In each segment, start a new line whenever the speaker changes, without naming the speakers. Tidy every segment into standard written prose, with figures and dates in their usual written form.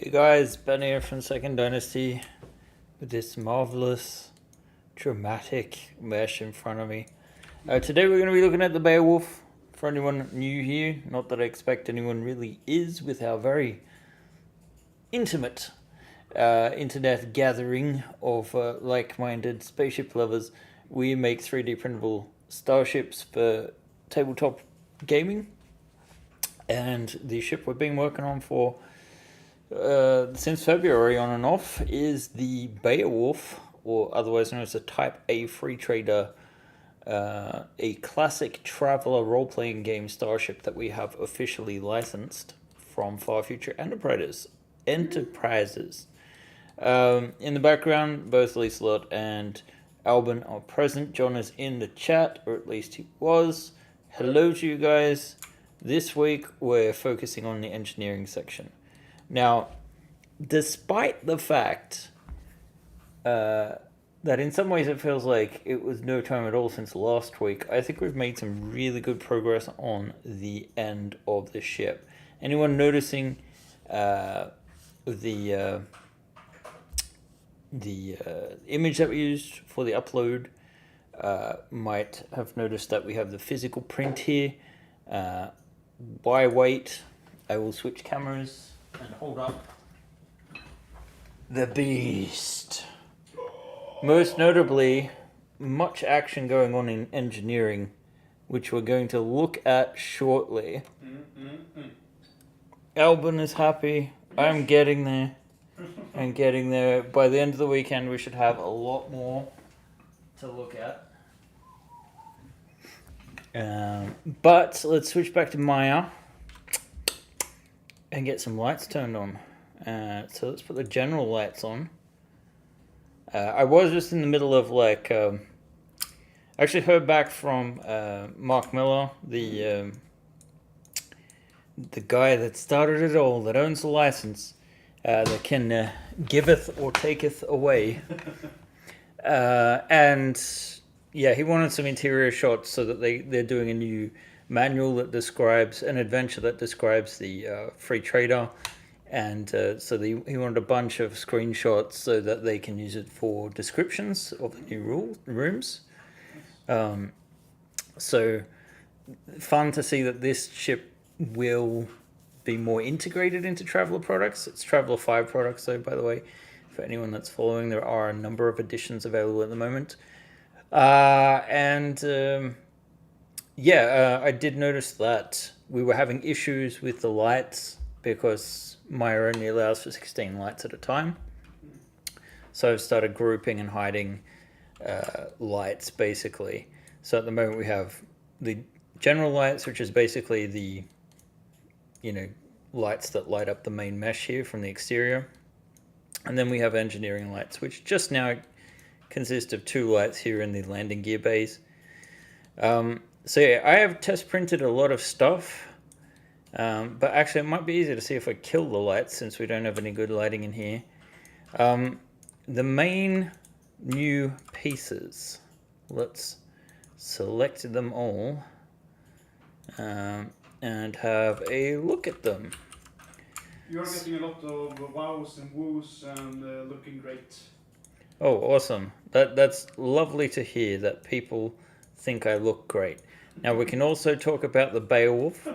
Hey guys, Ben here from Second Dynasty with this marvelous, dramatic mesh in front of me. Today we're going to be looking at the Beowulf. For anyone new here, not that I expect anyone really is, with our very intimate internet gathering of like-minded spaceship lovers, we make 3D printable starships for tabletop gaming. And the ship we've been working on for since February on and off is the Beowulf, or otherwise known as the Type A Free Trader, a classic traveler role-playing game starship that we have officially licensed from Far Future Enterprises. In the background, both Liselot and Albin are present. John is in the chat, or at least he was. Hello to you guys. This week we're focusing on the engineering section. Now, despite the fact that in some ways it feels like it was no time at all since last week, I think we've made some really good progress on the end of the ship. Anyone noticing the image that we used for the upload might have noticed that we have the physical print here. By weight, I will switch cameras and hold up the beast. Most notably, much action going on in engineering, which we're going to look at shortly. Albin is happy. I'm getting there. I'm getting there. By the end of the weekend, we should have a lot more to look at. But let's switch back to Maya and get some lights turned on. So let's put the general lights on. I was just in the middle of I actually heard back from Mark Miller, the guy that started it all, that owns the license, that can giveth or taketh away. And yeah, he wanted some interior shots so that they're doing a new manual that describes an adventure that describes the free trader, and so he wanted a bunch of screenshots so that they can use it for descriptions of the new rooms. So fun to see that this ship will be more integrated into Traveller products. It's Traveller 5 products, though, by the way. For anyone that's following, there are a number of editions available at the moment. I did notice that we were having issues with the lights because Maya only allows for 16 lights at a time. So I've started grouping and hiding lights, basically. So at the moment we have the general lights, which is basically the, lights that light up the main mesh here from the exterior. And then we have engineering lights, which just now consist of 2 lights here in the landing gear bays. So yeah, I have test printed a lot of stuff, but actually it might be easier to see if I kill the lights since we don't have any good lighting in here. The main new pieces, let's select them all and have a look at them.
You're getting a lot of wows and woos and looking great.
Oh, awesome. That's lovely to hear that people think I look great. Now we can also talk about the Beowulf.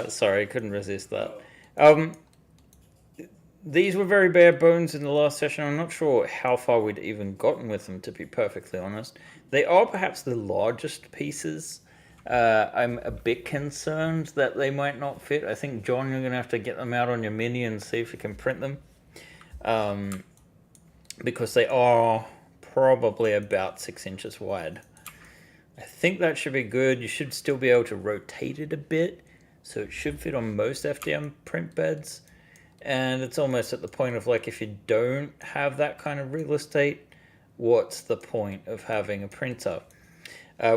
Sorry, I couldn't resist that. These were very bare bones in the last session. I'm not sure how far we'd even gotten with them, to be perfectly honest. They are perhaps the largest pieces. I'm a bit concerned that they might not fit. I think, John, you're going to have to get them out on your mini and see if you can print them. Because they are probably about 6 inches wide. I think that should be good. You should still be able to rotate it a bit, so it should fit on most FDM print beds. And it's almost at the point of if you don't have that kind of real estate, what's the point of having a printer?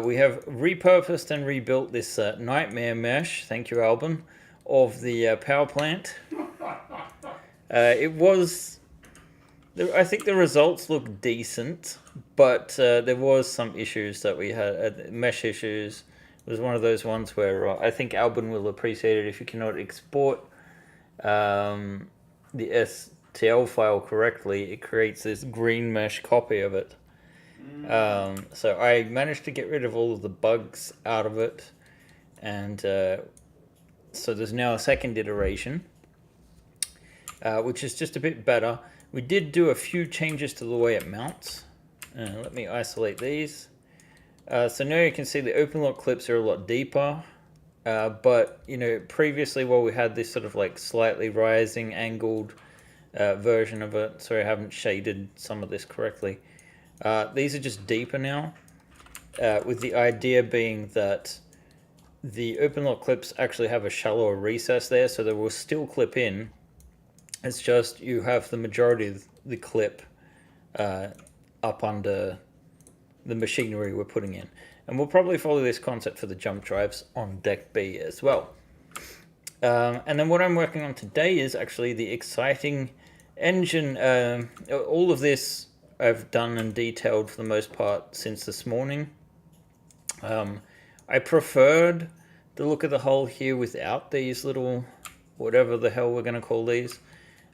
We have repurposed and rebuilt this nightmare mesh, thank you, Albin, of the power plant. I think the results look decent, but there was some issues that we had. Mesh issues was one of those ones where I think Albin will appreciate it if you cannot export the STL file correctly, it creates this green mesh copy of it. So I managed to get rid of all of the bugs out of it, and so there's now a second iteration, which is just a bit better. We did do a few changes to the way it mounts. Let me isolate these. So now you can see the open lock clips are a lot deeper, but you know, previously while we had this sort of like slightly rising angled version of it, sorry I haven't shaded some of this correctly, these are just deeper now, with the idea being that the open lock clips actually have a shallower recess there, so they will still clip in. It's just you have the majority of the clip up under the machinery we're putting in. And we'll probably follow this concept for the jump drives on deck B as well. And then what I'm working on today is actually the exciting engine. All of this I've done and detailed for the most part since this morning. I preferred the look of the hull here without these little, whatever the hell we're going to call these.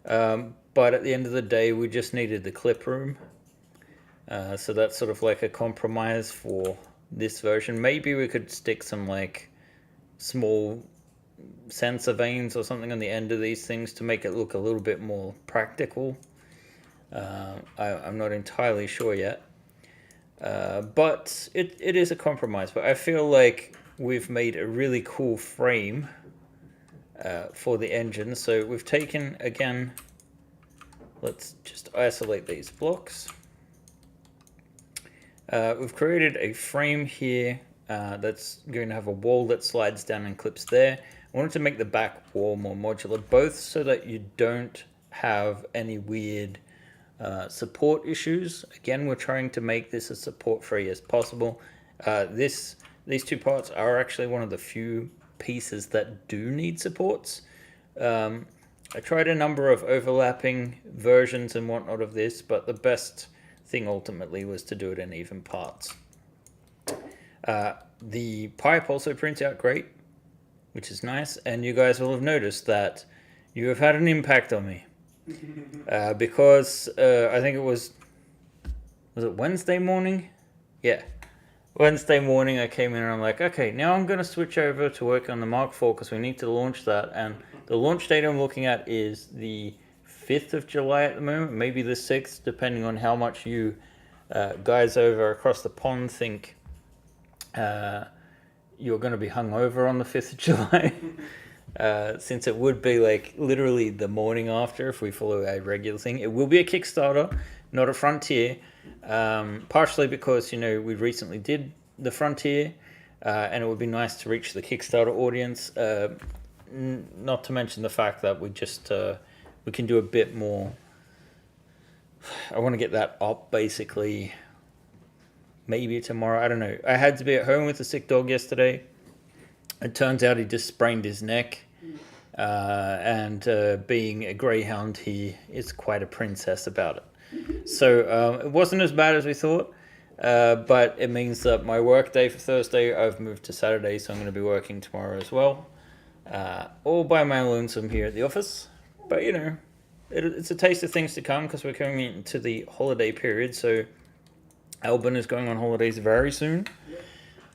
But at the end of the day, we just needed the clip room. So that's sort of like a compromise for this version. Maybe we could stick some like small sensor vanes or something on the end of these things to make it look a little bit more practical. I'm not entirely sure yet. But it is a compromise. But I feel like we've made a really cool frame for the engine. So we've taken, again, let's just isolate these blocks. We've created a frame here that's going to have a wall that slides down and clips there. I wanted to make the back wall more modular, both so that you don't have any weird support issues. Again, we're trying to make this as support free as possible. These two parts are actually one of the few pieces that do need supports. I tried a number of overlapping versions and whatnot of this, but the best thing ultimately was to do it in even parts. The pipe also prints out great, which is nice, and you guys will have noticed that you have had an impact on me. Because I think it was it Wednesday morning? Yeah. Wednesday morning I came in and I'm like, okay, now I'm going to switch over to work on the Mark IV because we need to launch that. And the launch date I'm looking at is the 5th of July at the moment, maybe the 6th, depending on how much you guys over across the pond think you're going to be hungover on the 5th of July. Since it would be like literally the morning after if we follow a regular thing. It will be a Kickstarter, not a Frontier, partially because, you know, we recently did the Frontier, and it would be nice to reach the Kickstarter audience, not to mention the fact that we just we can do a bit more. I want to get that up basically maybe tomorrow, I don't know. I had to be at home with a sick dog yesterday. It turns out he just sprained his neck, and being a greyhound, he is quite a princess about it. So it wasn't as bad as we thought, but it means that my work day for Thursday, I've moved to Saturday, so I'm going to be working tomorrow as well, all by my lonesome here at the office. But, you know, it's a taste of things to come because we're coming into the holiday period, so Albin is going on holidays very soon.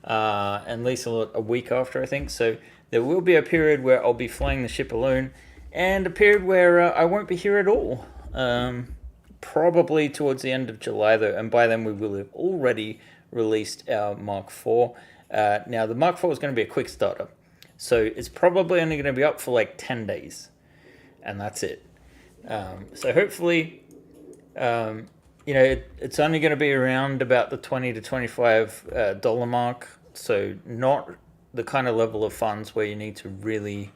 And Lisa a week after, I think. So there will be a period where I'll be flying the ship alone, and a period where I won't be here at all. Probably towards the end of July, though, and by then we will have already released our Mark IV. Now, the Mark IV is going to be a quick starter, so it's probably only going to be up for like 10 days, and that's it. So hopefully, you know, it's only going to be around about the $20 to $25 mark, so not the kind of level of funds where you need to really,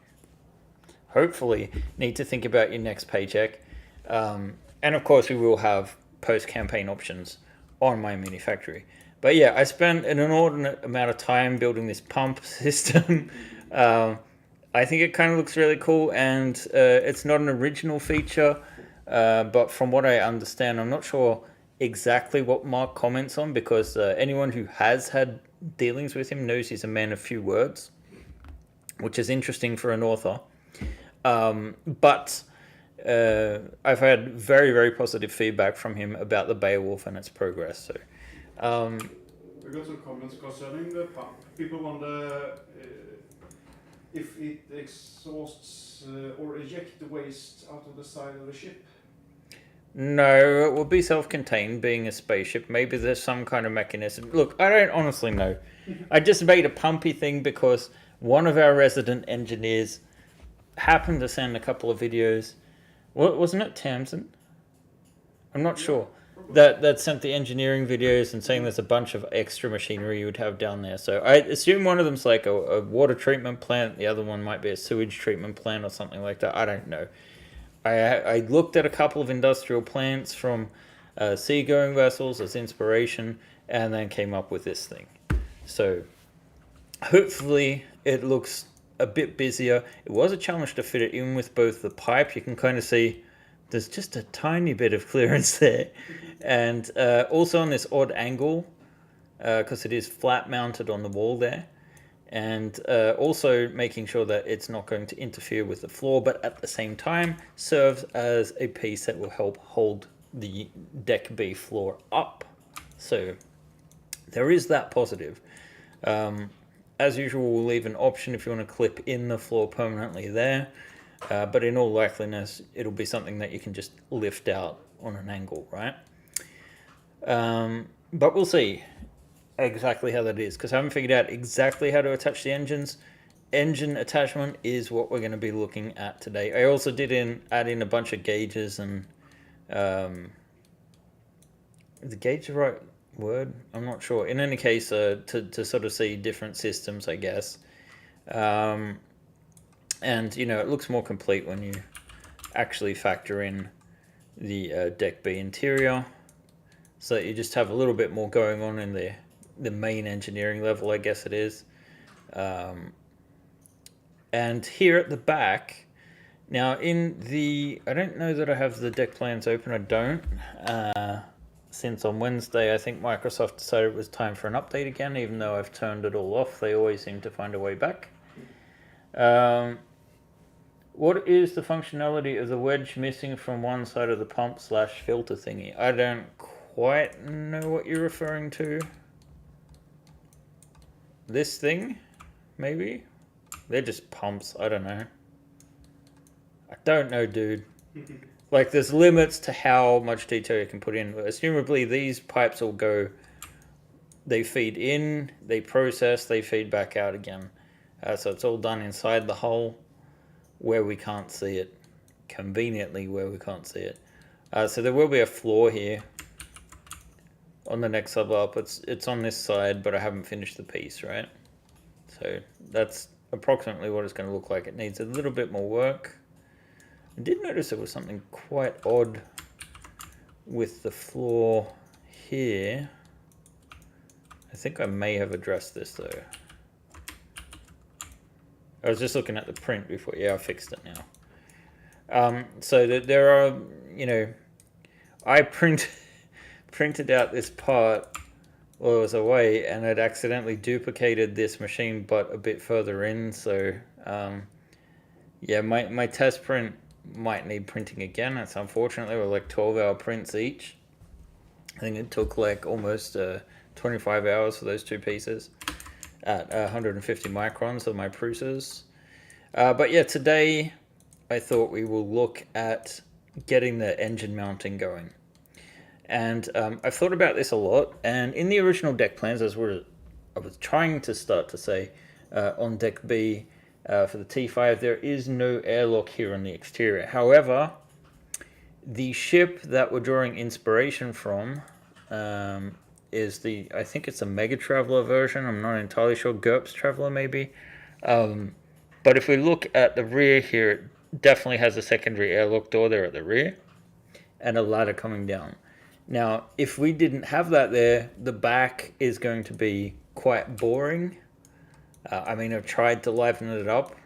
hopefully, need to think about your next paycheck. And of course, we will have post-campaign options on my mini factory. But yeah, I spent an inordinate amount of time building this pump system. I think it kind of looks really cool, and it's not an original feature. But from what I understand, I'm not sure exactly what Mark comments on, because anyone who has had dealings with him knows he's a man of few words, which is interesting for an author. But I've had very, very positive feedback from him about the Beowulf and its progress. So,
we got some comments concerning the pump. People wonder if it exhausts or ejects the waste out of the side of the ship.
no, it will be self-contained, being a spaceship. Maybe there's some kind of mechanism. Look, I don't honestly know. I just made a pumpy thing because one of our resident engineers happened to send a couple of videos. Wasn't it Tamsin? I'm not sure. That sent the engineering videos and saying there's a bunch of extra machinery you would have down there. So I assume one of them's like a water treatment plant. The other one might be a sewage treatment plant or something like that. I don't know. I looked at a couple of industrial plants from seagoing vessels as inspiration and then came up with this thing. So hopefully it looks a bit busier. It was a challenge to fit it in with both the pipe. You can kind of see there's just a tiny bit of clearance there. And also on this odd angle, because it is flat mounted on the wall there. And also making sure that it's not going to interfere with the floor, but at the same time serves as a piece that will help hold the deck B floor up. So there is that positive. As usual, we'll leave an option if you want to clip in the floor permanently there. But in all likeliness, it'll be something that you can just lift out on an angle, right? But we'll see exactly how that is, because I haven't figured out exactly how to attach the engines. Engine attachment is what we're going to be looking at today. I also did add in a bunch of gauges and is the gauge the right word? I'm not sure. In any case, to sort of see different systems, I guess. And you know, it looks more complete when you actually factor in the deck B interior, so that you just have a little bit more going on in the main engineering level, I guess it is. And here at the back, now in the, I don't know that I have the deck plans open, I don't. Since on Wednesday, I think Microsoft decided it was time for an update again, even though I've turned it all off. They always seem to find a way back. What is the functionality of the wedge missing from one side of the pump / filter thingy? I don't quite know what you're referring to. This thing? Maybe? They're just pumps, I don't know. I don't know, dude. Like, there's limits to how much detail you can put in. Assumably, these pipes will go, they feed in, they process, they feed back out again. So it's all done inside the hull where we can't see it. Conveniently where we can't see it. So there will be a floor here on the next sub up. It's on this side, but I haven't finished the piece, right? So that's approximately what it's going to look like. It needs a little bit more work. I did notice there was something quite odd with the floor here. I think I may have addressed this though. I was just looking at the print before. Yeah, I fixed it now. So that there are, you know, I printed out this part while I was away, and I'd accidentally duplicated this machine, but a bit further in. So, yeah, my test print might need printing again. That's unfortunate. They were like 12-hour prints each. I think it took like almost 25 hours for those two pieces at 150 microns of my Prusa's. But yeah, today I thought we will look at getting the engine mounting going. And I've thought about this a lot, and in the original deck plans, I was trying to start to say, on deck B for the T5, there is no airlock here on the exterior. However, the ship that we're drawing inspiration from is I think it's a Mega Traveler version, I'm not entirely sure, GURPS Traveler maybe. But if we look at the rear here, it definitely has a secondary airlock door there at the rear, and a ladder coming down. Now, if we didn't have that there, the back is going to be quite boring. I mean, I've tried to liven it up,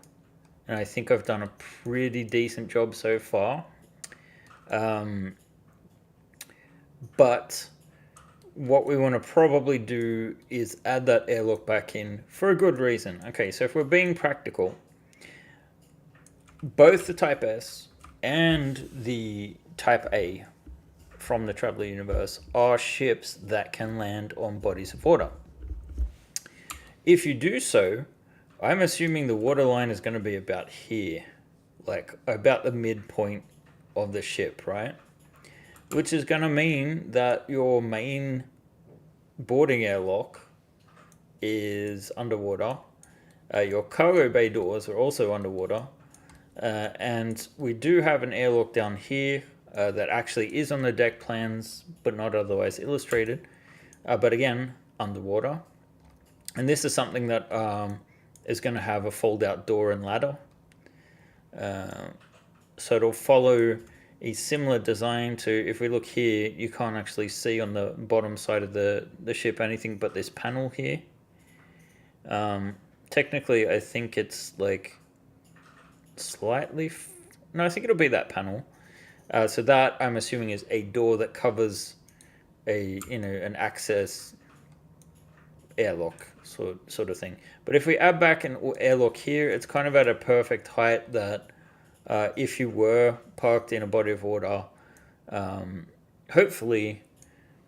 and I think I've done a pretty decent job so far. But what we want to probably do is add that airlock back in for a good reason. Okay, so if we're being practical, both the Type S and the Type A from the Traveller universe are ships that can land on bodies of water. If you do so, I'm assuming the waterline is going to be about here, like about the midpoint of the ship, right? Which is going to mean that your main boarding airlock is underwater. Your cargo bay doors are also underwater. And we do have an airlock down here that actually is on the deck plans, but not otherwise illustrated. But again, underwater. And this is something that is going to have a fold-out door and ladder. So it'll follow a similar design to, if we look here, you can't actually see on the bottom side of the ship anything but this panel here. Technically, I think it's like slightly... No, I think it'll be that panel. So that, I'm assuming, is a door that covers an access airlock sort of thing. But if we add back an airlock here, it's kind of at a perfect height that if you were parked in a body of water, hopefully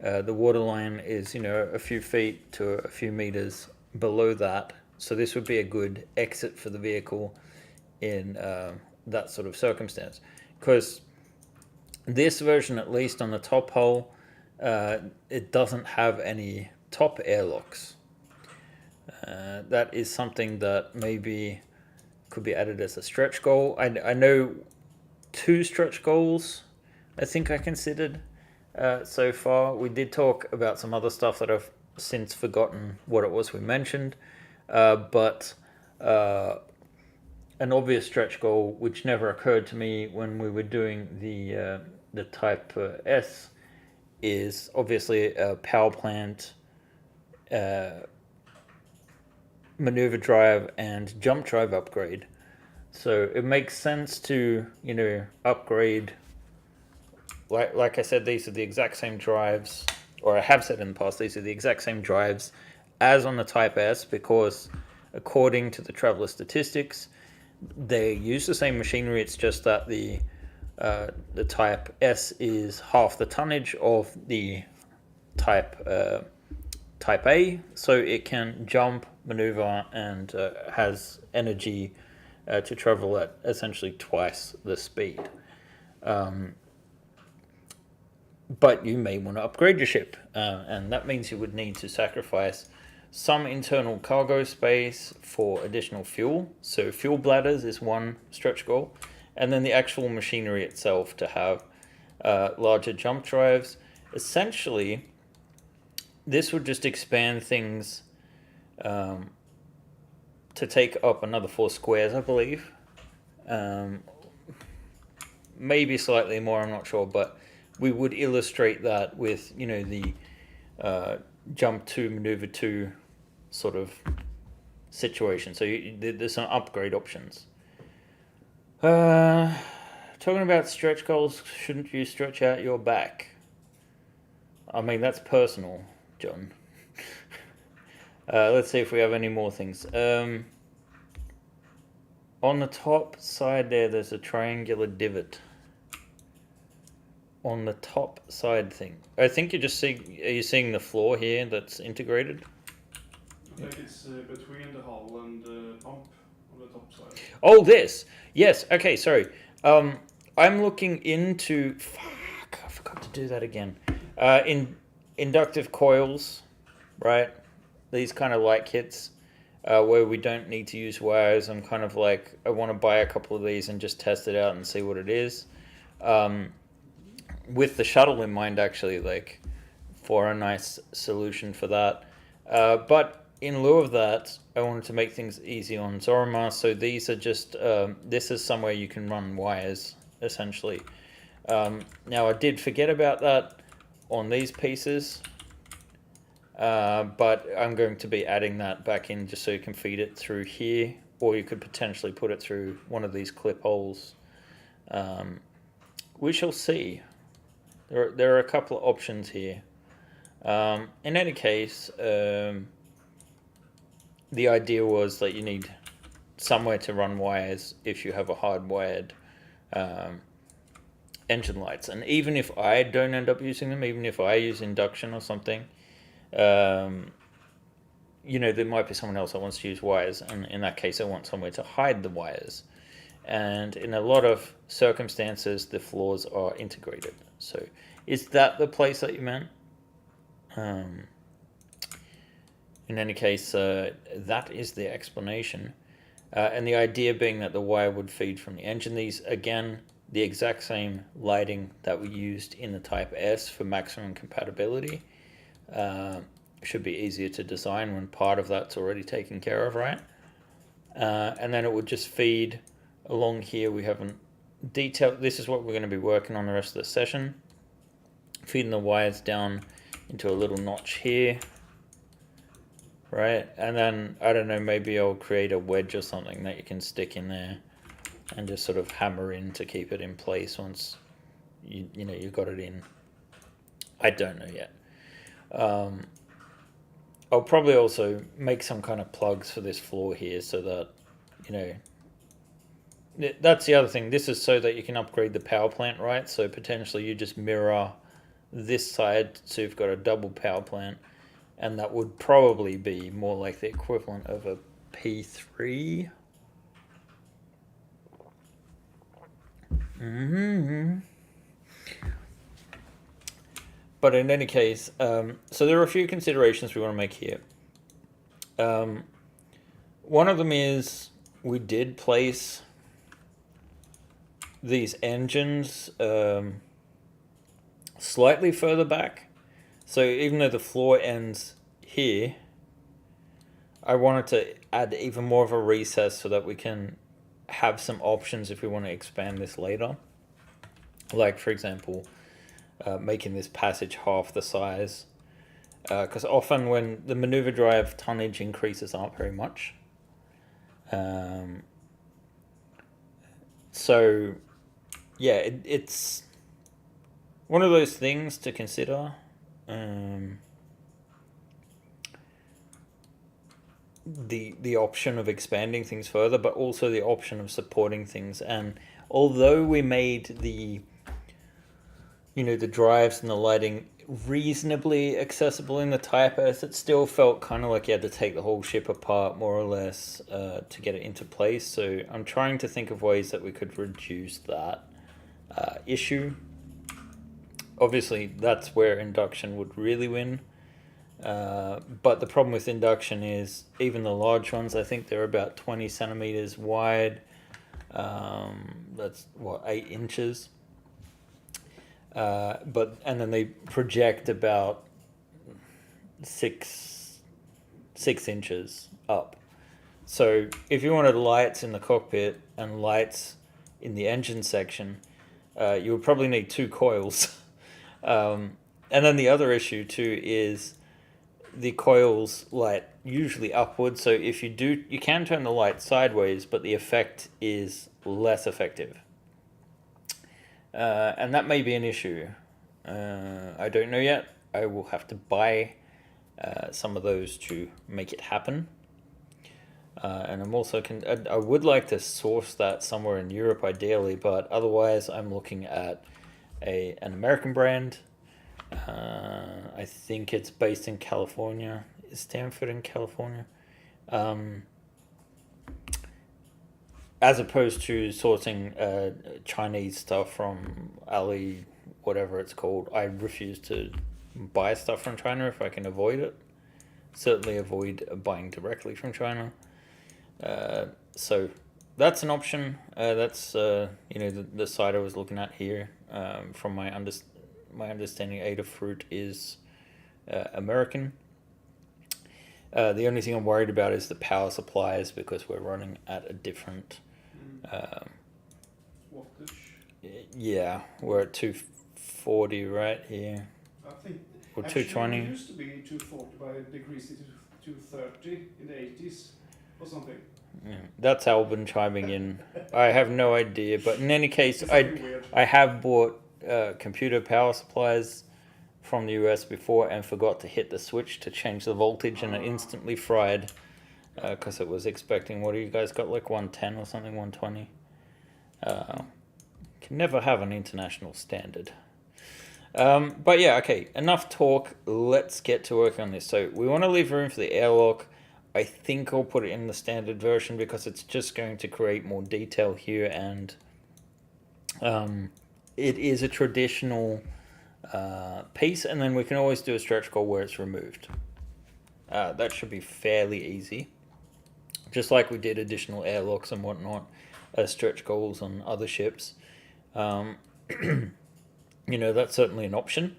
the waterline is a few feet to a few meters below that. So this would be a good exit for the vehicle in that sort of circumstance. Because this version, at least on the top hull, it doesn't have any top airlocks. That is something that maybe could be added as a stretch goal. I know 2 stretch goals I think I considered so far. We did talk about some other stuff that I've since forgotten what it was we mentioned. But an obvious stretch goal, which never occurred to me when we were doing the Type S, is obviously a power plant, maneuver drive, and jump drive upgrade. So it makes sense to upgrade. Like I said, these are the exact same drives, or I have said in the past, these are the exact same drives as on the Type S, because according to the Traveller statistics, they use the same machinery. It's just that the Type S is half the tonnage of the Type A, so it can jump, maneuver, and has energy to travel at essentially twice the speed. But you may want to upgrade your ship, and that means you would need to sacrifice some internal cargo space for additional fuel. So fuel bladders is one stretch goal, and then the actual machinery itself to have larger jump drives. Essentially, this would just expand things to take up another 4 squares, I believe. Maybe slightly more, I'm not sure, but we would illustrate that with, the jump 2, maneuver 2 sort of situation. So there's some upgrade options. Talking about stretch goals, shouldn't you stretch out your back? I mean, that's personal, John. Let's see if we have any more things. On the top side there's a triangular divot. On the top side thing. I think you're just seeing... Are you seeing the floor here that's integrated?
I think it's between the hull and the pump on the top side.
Oh, this! Yes, okay, sorry. I'm looking into... Fuck, I forgot to do that again. In inductive coils, right? These kind of light kits where we don't need to use wires. I'm kind of like, I want to buy a couple of these and just test it out and see what it is. With the shuttle in mind, actually, like, for a nice solution for that. But in lieu of that, I wanted to make things easy on Zorima, so these are just, this is somewhere you can run wires, essentially. Now, I did forget about that on these pieces, but I'm going to be adding that back in just so you can feed it through here, or you could potentially put it through one of these clip holes. We shall see. There are a couple of options here. In any case, the idea was that you need somewhere to run wires if you have a hardwired engine lights. And even if I don't end up using them, even if I use induction or something, there might be someone else that wants to use wires, and in that case I want somewhere to hide the wires. And in a lot of circumstances the floors are integrated. So is that the place that you meant? In any case, that is the explanation. And the idea being that the wire would feed from the engine. These, again, the exact same lighting that we used in the Type S for maximum compatibility. Should be easier to design when part of that's already taken care of, right? And then it would just feed along here. We haven't detailed. This is what we're going to be working on the rest of the session. Feeding the wires down into a little notch here. Right, and then, I don't know, maybe I'll create a wedge or something that you can stick in there and just sort of hammer in to keep it in place once you got it in. I don't know yet. I'll probably also make some kind of plugs for this floor here so that, that's the other thing. This is so that you can upgrade the power plant, right? So potentially you just mirror this side so you've got a double power plant. And that would probably be more like the equivalent of a P3. But in any case, so there are a few considerations we want to make here. One of them is we did place these engines slightly further back. So even though the floor ends here, I wanted to add even more of a recess so that we can have some options if we want to expand this later. Like, for example, making this passage half the size. Because often when the maneuver drive tonnage increases aren't very much. So, yeah, it's one of those things to consider. The option of expanding things further, but also the option of supporting things. And although we made the drives and the lighting reasonably accessible in the Type S, it still felt kind of like you had to take the whole ship apart more or less to get it into place. So I'm trying to think of ways that we could reduce that issue. Obviously, that's where induction would really win. But the problem with induction is even the large ones, I think they're about 20 centimeters wide. That's, 8 inches. And then they project about 6 inches up. So if you wanted lights in the cockpit and lights in the engine section, you would probably need 2 coils. And then the other issue too is the coils light usually upwards. So if you can turn the light sideways, but the effect is less effective. And that may be an issue. I don't know yet. I will have to buy some of those to make it happen. And I'm also I would like to source that somewhere in Europe ideally, but otherwise I'm looking at an American brand. I think it's based in California. Is Stanford in California? As opposed to sourcing Chinese stuff from Ali, whatever it's called. I refuse to buy stuff from China if I can avoid it. Certainly avoid buying directly from China. So that's an option. That's the side I was looking at here. From my understanding, Adafruit is American. The only thing I'm worried about is the power supplies because we're running at a different
wattage.
Yeah, we're at 240 right here.
I think
or
actually
220.
It used to be 240, but it decreased it to 230 in the 80s or something.
Yeah, that's Albin chiming in. I have no idea, but in any case,
It's something weird.
I have bought computer power supplies from the US before and forgot to hit the switch to change the voltage, and it instantly fried because it was expecting, what do you guys got, like 110 or something, 120? can never have an international standard. But yeah, okay, enough talk. Let's get to work on this. So we want to leave room for the airlock. I think I'll put it in the standard version because it's just going to create more detail here, and it is a traditional piece, and then we can always do a stretch goal where it's removed. That should be fairly easy. Just like we did additional airlocks and whatnot as stretch goals on other ships. You know, that's certainly an option.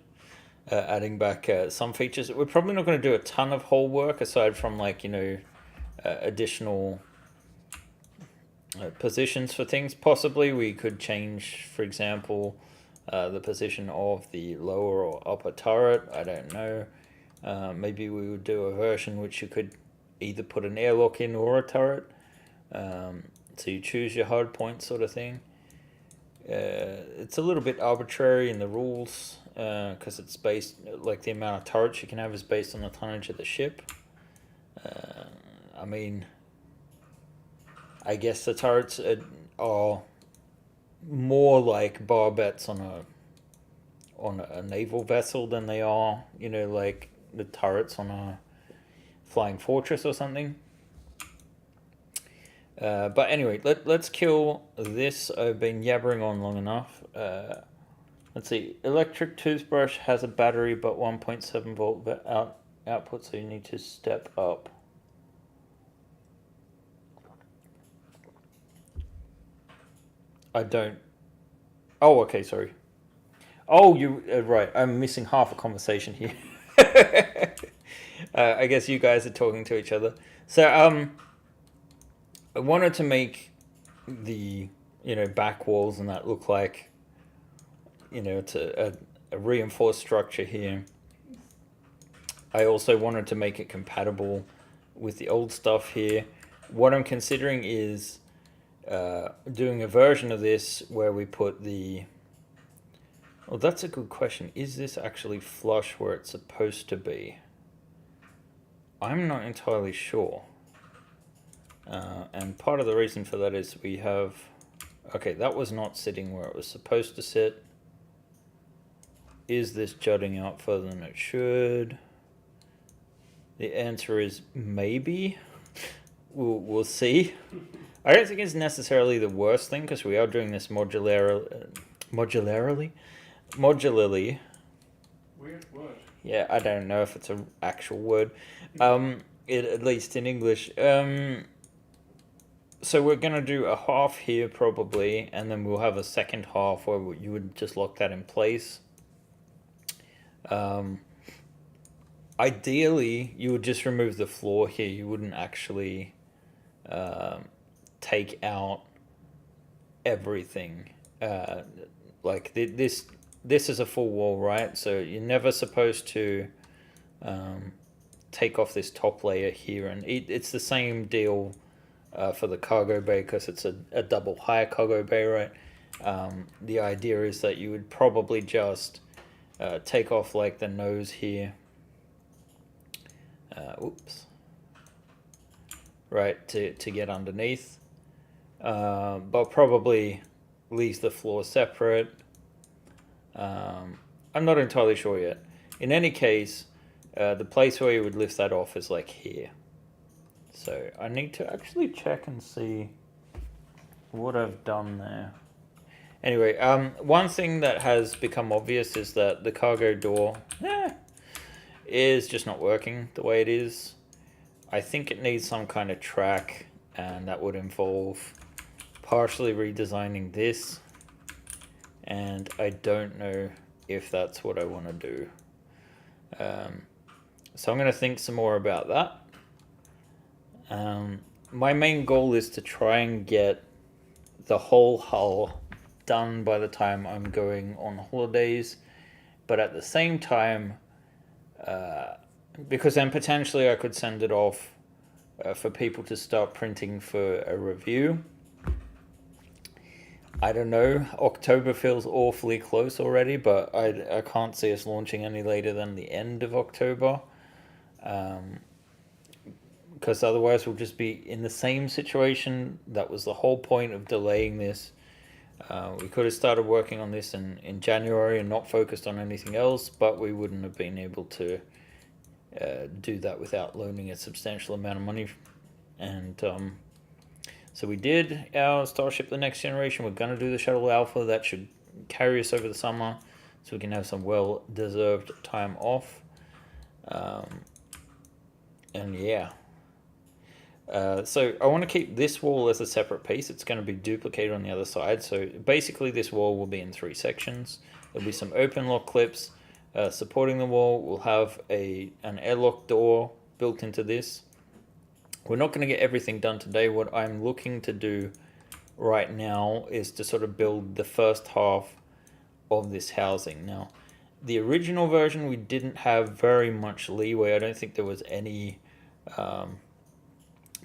Adding back some features. We're probably not going to do a ton of hull work aside from, like, you know, additional positions for things. Possibly we could change, for example, the position of the lower or upper turret. I don't know. Maybe we would do a version which you could either put an airlock in or a turret. So you choose your hard point sort of thing. It's a little bit arbitrary in the rules because it's based, like, the amount of turrets you can have is based on the tonnage of the ship. I mean, I guess the turrets are more like barbettes on a naval vessel than they are, you know, like the turrets on a flying fortress or something. But anyway, let's kill this. I've been yabbering on long enough. Let's see. Electric toothbrush has a battery but 1.7 volt output, so you need to step up. I don't... Oh, okay, sorry. Oh, you... right, I'm missing half a conversation here. I guess you guys are talking to each other. So, I wanted to make the, you know, back walls and that look like, you know, it's a reinforced structure here. I also wanted to make it compatible with the old stuff here. What I'm considering is doing a version of this where we put the... Well, that's a good question. Is this actually flush where it's supposed to be? I'm not entirely sure. And part of the reason for that is we have... Okay, that was not sitting where it was supposed to sit. Is this jutting out further than it should? The answer is maybe. We'll see. I don't think it's necessarily the worst thing because we are doing this modularly.
Weird word.
Yeah, I don't know if it's an actual word. At least in English. So we're going to do a half here probably, and then we'll have a second half where you would just lock that in place. Ideally, you would just remove the floor here. You wouldn't actually take out everything. Like this is a full wall, right? So you're never supposed to take off this top layer here, and it's the same deal for the cargo bay because it's a double high cargo bay, right? The idea is that you would probably just take off like the nose here. Oops. Right, to get underneath. But probably leaves the floor separate. I'm not entirely sure yet. In any case, the place where you would lift that off is like here. So I need to actually check and see what I've done there. Anyway, one thing that has become obvious is that the cargo door is just not working the way it is. I think it needs some kind of track, and that would involve partially redesigning this, and I don't know if that's what I want to do. So I'm going to think some more about that. My main goal is to try and get the whole hull done by the time I'm going on holidays, but at the same time, because then potentially I could send it off for people to start printing for a review. I don't know, October feels awfully close already, but I can't see us launching any later than the end of October. Because otherwise we'll just be in the same situation. That was the whole point of delaying this. We could have started working on this in January and not focused on anything else, but we wouldn't have been able to do that without loaning a substantial amount of money. And so we did our Starship the Next Generation. We're going to do the Shuttle Alpha. That should carry us over the summer so we can have some well-deserved time off. And yeah. So I want to keep this wall as a separate piece. It's going to be duplicated on the other side. So basically this wall will be in 3 sections. There'll be some open lock clips supporting the wall. We'll have an airlock door built into this. We're not going to get everything done today. What I'm looking to do right now is to sort of build the first half of this housing. Now, the original version, we didn't have very much leeway. I don't think there was any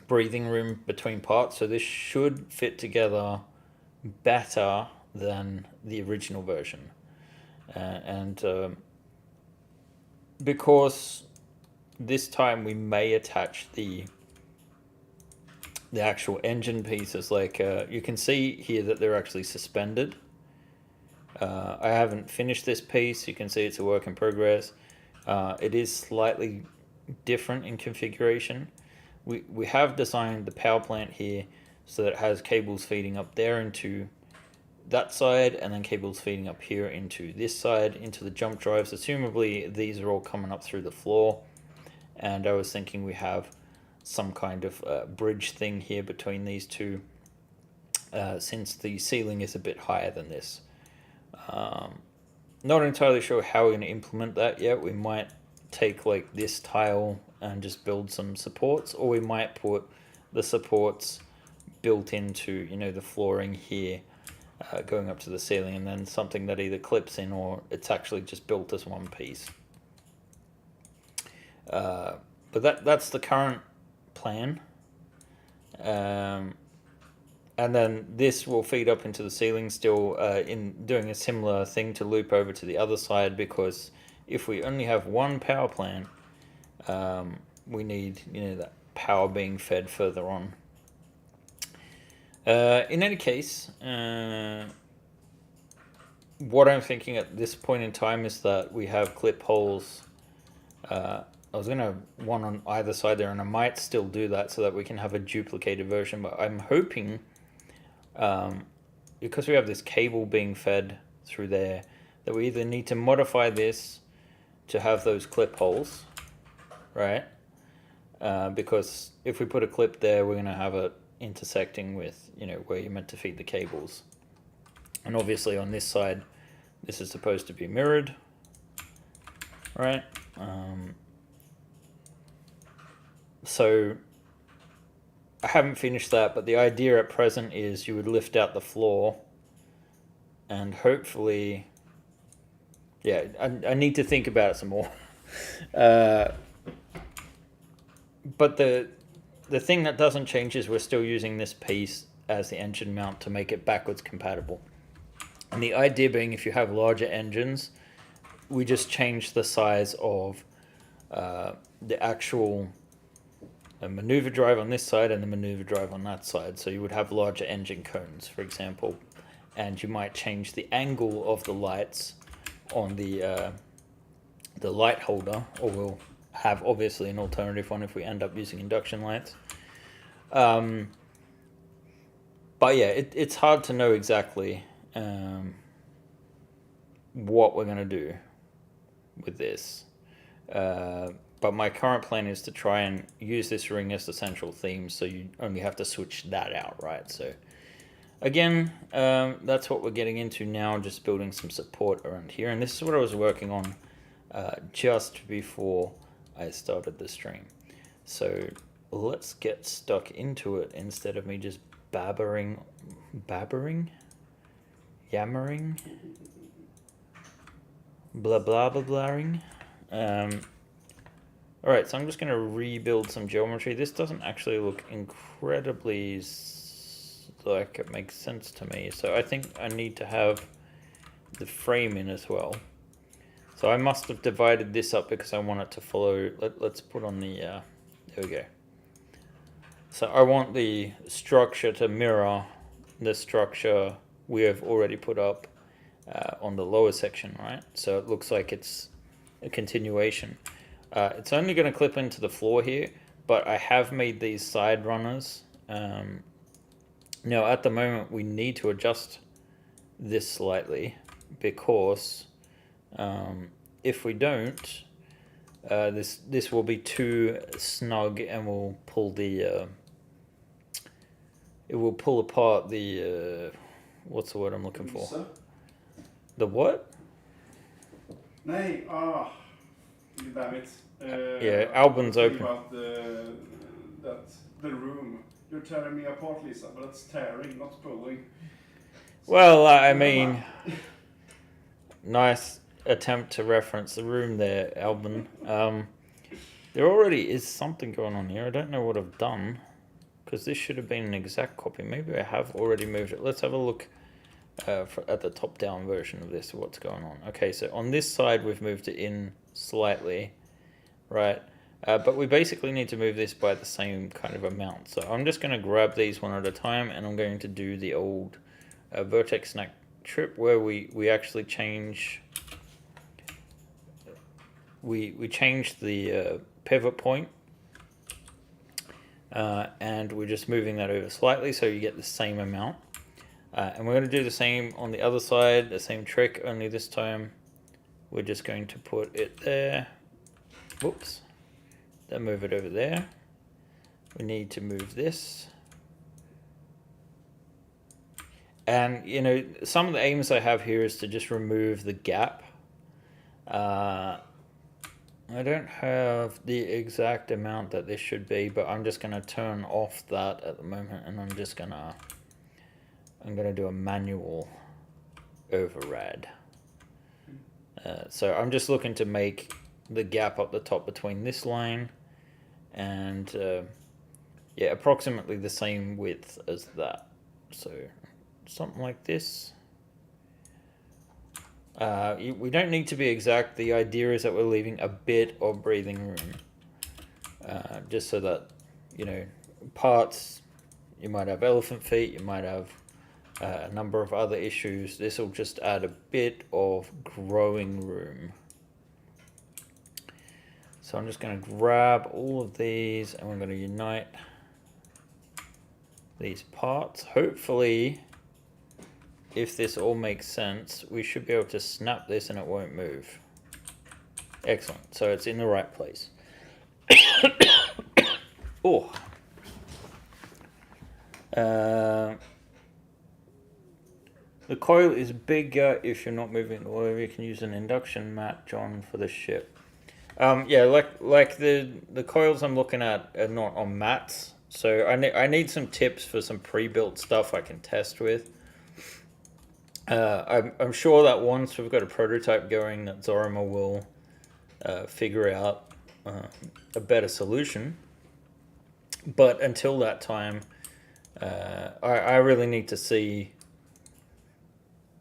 breathing room between parts, so this should fit together better than the original version. And because this time we may attach the actual engine pieces, like you can see here that they're actually suspended. I haven't finished this piece. You can see it's a work in progress. It is slightly different in configuration. We have designed the power plant here so that it has cables feeding up there into that side, and then cables feeding up here into this side, into the jump drives. Assumably these are all coming up through the floor, and I was thinking we have some kind of bridge thing here between these two, since the ceiling is a bit higher than this. Not entirely sure how we're going to implement that yet. We might take like this tile and just build some supports, or we might put the supports built into, you know, the flooring here, going up to the ceiling, and then something that either clips in or it's actually just built as one piece. But that's the current plan. And then this will feed up into the ceiling still, in doing a similar thing to loop over to the other side, because if we only have one power plant, we need, you know, that power being fed further on. In any case, what I'm thinking at this point in time is that we have clip holes. I was going to have one on either side there, and I might still do that so that we can have a duplicated version, but I'm hoping, because we have this cable being fed through there, that we either need to modify this to have those clip holes, right? Because if we put a clip there, we're going to have it intersecting with, you know, where you're meant to feed the cables. And obviously on this side, this is supposed to be mirrored, right? So I haven't finished that, but the idea at present is you would lift out the floor and hopefully, yeah, I need to think about it some more. But the thing that doesn't change is we're still using this piece as the engine mount to make it backwards compatible. And the idea being, if you have larger engines, we just change the size of the actual maneuver drive on this side and the maneuver drive on that side. So you would have larger engine cones, for example, and you might change the angle of the lights on the light holder, or we'll have obviously an alternative one if we end up using induction lights. But yeah, it's hard to know exactly what we're going to do with this. But my current plan is to try and use this ring as the central theme, so you only have to switch that out, right? So again, that's what we're getting into now, just building some support around here. And this is what I was working on just before I started the stream. So let's get stuck into it instead of me just yammering, blah blah blah blaring. Alright, so I'm just going to rebuild some geometry. This doesn't actually look incredibly like it makes sense to me, so I think I need to have the frame in as well. So I must have divided this up because I want it to follow. Let's put on the, there we go. So I want the structure to mirror the structure we have already put up on the lower section, right? So it looks like it's a continuation. It's only going to clip into the floor here, but I have made these side runners. Now at the moment we need to adjust this slightly, because if we don't, this will be too snug and will pull the it will pull apart the what's the word I'm looking for? The what?
Nej, damn it.
Yeah, Albin's open.
About the room. You're tearing me apart, Lisa, but that's tearing, not pulling. So,
well, I mean, nice attempt to reference the room there, Albin. There already is something going on here. I don't know what I've done, because this should have been an exact copy. Maybe I have already moved it. Let's have a look at the top-down version of this, what's going on. Okay, so on this side we've moved it in slightly, right? But we basically need to move this by the same kind of amount. So I'm just going to grab these one at a time, and I'm going to do the old vertex snack trip where we actually change... We change the pivot point, and we're just moving that over slightly so you get the same amount. And we're going to do the same on the other side, the same trick, only this time we're just going to put it there. Whoops. Then move it over there. We need to move this. And, you know, some of the aims I have here is to just remove the gap. I don't have the exact amount that this should be, but I'm just going to turn off that at the moment, and I'm going to do a manual override. So I'm just looking to make the gap up the top between this line and yeah, approximately the same width as that. So something like this. We don't need to be exact. The idea is that we're leaving a bit of breathing room, just so that, you know, parts, you might have elephant feet, you might have a number of other issues. This will just add a bit of growing room. So I'm just going to grab all of these, and we're going to unite these parts. Hopefully, if this all makes sense, we should be able to snap this and it won't move. Excellent. So it's in the right place. Oh. The coil is bigger if you're not moving the wire. You can use an induction mat, John, for the ship. Yeah, like the coils I'm looking at are not on mats. So I need some tips for some pre-built stuff I can test with. I'm sure that once we've got a prototype going, that Zorima will figure out a better solution. But until that time, I really need to see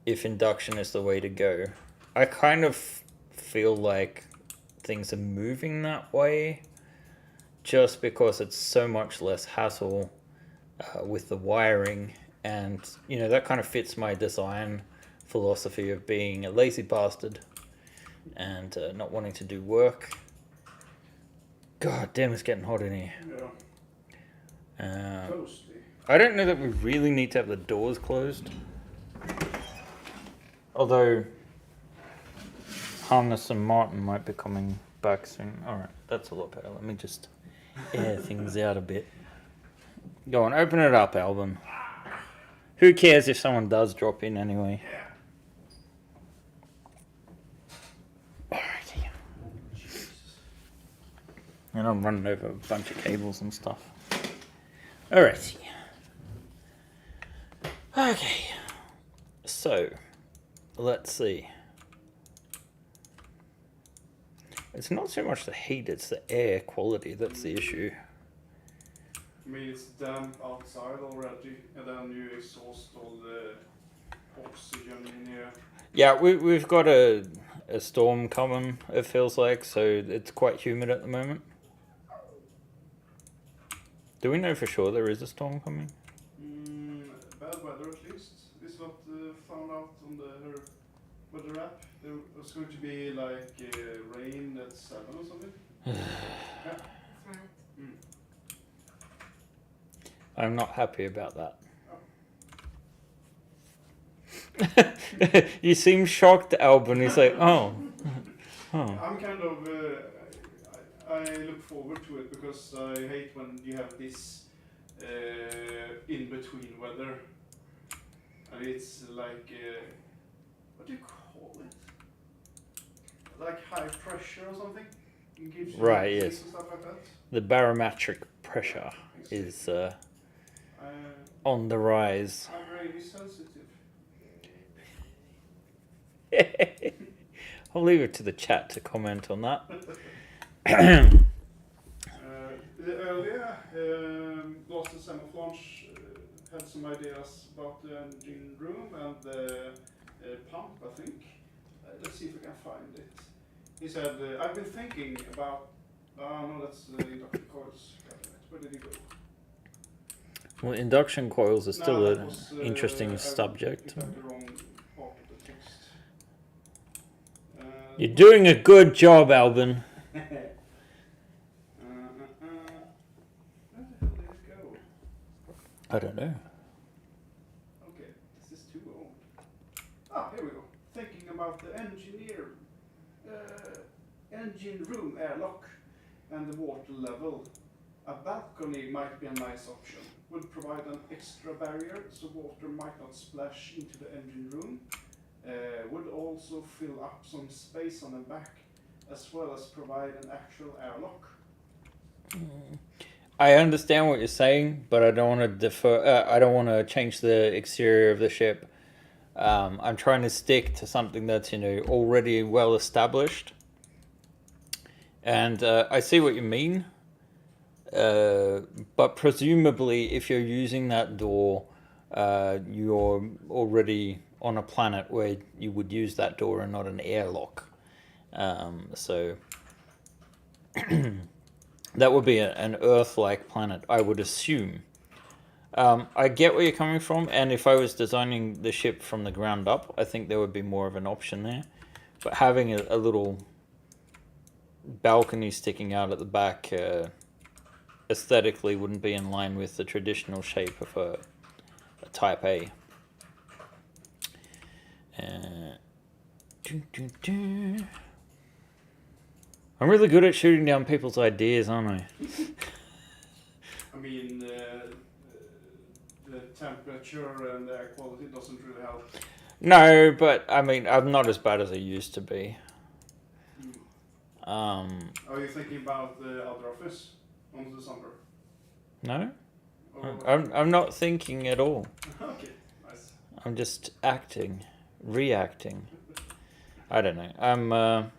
if induction is the way to go. I kind of feel like things are moving that way just because it's so much less hassle with the wiring, and you know, that kind of fits my design philosophy of being a lazy bastard and not wanting to do work. God damn, it's getting hot in here.
Yeah.
I don't know that we really need to have the doors closed. Although Harness and Martin might be coming back soon. Alright, that's a lot better. Let me just air things out a bit. Go on, open it up, Alvin. Who cares if someone does drop in anyway? Alrighty. And I'm running over a bunch of cables and stuff. Alrighty. Okay. So, let's see. It's not so much the heat, it's the air quality that's the issue.
I mean, it's damp outside already, and then you exhaust all the oxygen in here.
Yeah, we've got a storm coming, it feels like, so it's quite humid at the moment. Do we know for sure there is a storm coming?
bad weather at least. This is what found out on her weather app. There was going to be like rain at 7 or something. Yeah.
That's right.
Mm.
I'm not happy about that. You seem shocked, Albin. He's like, oh.
I'm kind of. I look forward to it because I hate when you have this in between weather, and it's like what do you call it? Like high pressure or something. It gives you
Right,
heat
yes.
and stuff like that.
The barometric pressure is on the rise.
I'm really sensitive.
I'll leave it to the chat to comment on that.
Earlier, last December launch had some ideas about the engine room and the pump, I think. Let's see if we can find it. He said, I've been thinking about... no, that's the induction coils. Where did he go?
Well, induction coils are still
that
an
was,
interesting subject.
You typed the wrong part of the text.
You're doing a good job, Albin.
Where the hell did it go?
I don't know.
Okay, this is too old. Here we go. Thinking about the engine room airlock and the water level. A balcony might be a nice option. Would provide an extra barrier so water might not splash into the engine room. Would also fill up some space on the back, as well as provide an actual airlock.
I understand what you're saying, but I don't want to I don't want to change the exterior of the ship. I'm trying to stick to something that's already well established. And I see what you mean. But presumably, if you're using that door, you're already on a planet where you would use that door and not an airlock. So that would be an Earth-like planet, I would assume. I get where you're coming from, and if I was designing the ship from the ground up, I think there would be more of an option there. But having a little balcony sticking out at the back aesthetically wouldn't be in line with the traditional shape of a Type A. I'm really good at shooting down people's ideas, aren't I?
I mean, the temperature and the air quality doesn't really help.
No, but I mean, I'm not as bad as I used to be.
Are you thinking about the other office on the summer?
No,
Or...
I'm not thinking at all.
Okay, nice.
I'm just reacting. I don't know.